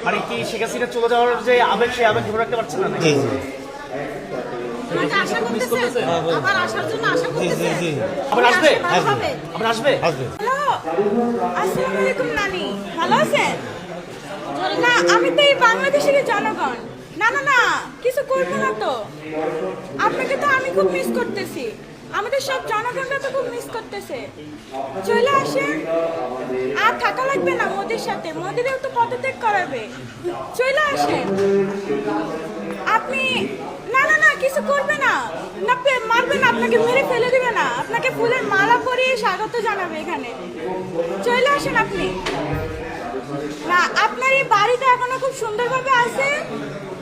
মানে কি শেখ হাসিনা চলে যাওয়ার যে আবেগ, সেই আবেগ ধরে রাখতে পারছেন না নাকি? আশা করতেছে আবার আসার জন্য আশা করতেছে আবার আসবে? আসবে আবার আসবে? হ্যালো, আসসালামু আলাইকুম নানি, ভালো আছেন? না, আমি তো এই বাংলাদেশের জনগণ। না না না, কিছু করবো না তো। আপনাকে তো আমি খুব মিস করতেছি, আমাদের সব জনগণরা তো খুব মিস করতেছে। চলে আসেন, আর থাকা লাগবে না মোদির সাথে, মোদিরেও তো পদত্যাগ করাবে। চলে আসেন আপনি। না না না, কিছু করবে না, না মারবে না, আপনাকে মেরে ফেলে দিবে না, আপনাকে ফুলের মালা পরিয়ে স্বাগত জানাবে এখানে। চলে আসেন আপনি। না, আপনার এই বাড়িটা এখনো খুব সুন্দরভাবে আছে,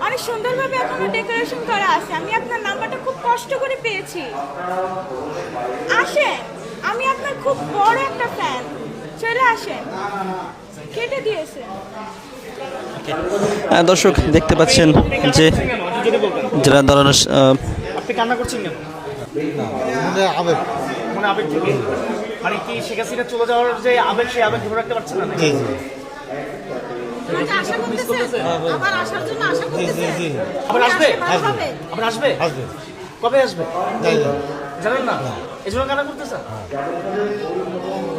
অনেক সুন্দরভাবে এখনো ডেকোরেশন করা আছে। আমি আপনার নাম্বারটা খুব কষ্ট করে পেয়েছি। আসেন, আমি আপনার খুব বড় একটা ফ্যান। চলে আসেন। কেটে দিয়েছে। দর্শক দেখতে পাচ্ছেন যে যারা দাঁড়ানো আপনি কান্না করছেন কেন? আবেগ মানে আবেগ থেকে? মানে কি শেখ হাসিনা চলে যাওয়ার যে আবেগ, সেই আবেগ ধরে রাখতে পারছেন না নাকি? আশা করতেছে আবার আসার জন্য আশা করতেছে আবার আসবে? হবে। আবার আসবে? আসবে কবে আসবে তাই না জানেন না? এই জন্য কান্না করতেছেন?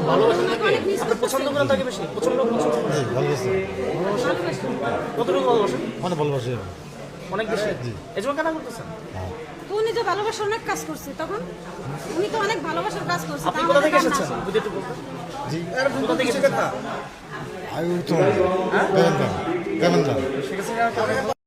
ভালোবাসেন নাকি? আপনি পছন্দ করেন তাকে বেশি? পছন্দ পছন্দ করেন? ভালোবাসি কতটুকু ভালোবাসেন? অনেক ভালোবাসি অনেক বেশি? এই জন্য কান্না করতেছেন? উনি তো ভালোবাসার অনেক কাজ করছে, তখন উনি তো অনেক ভালোবাসার কাজ করছে। আপনি কোথা থেকে এসেছেন যদি একটু বলতেন? কোথা থেকে এসেছেন? আমি উত্তম কেমন শেখ হাসিনা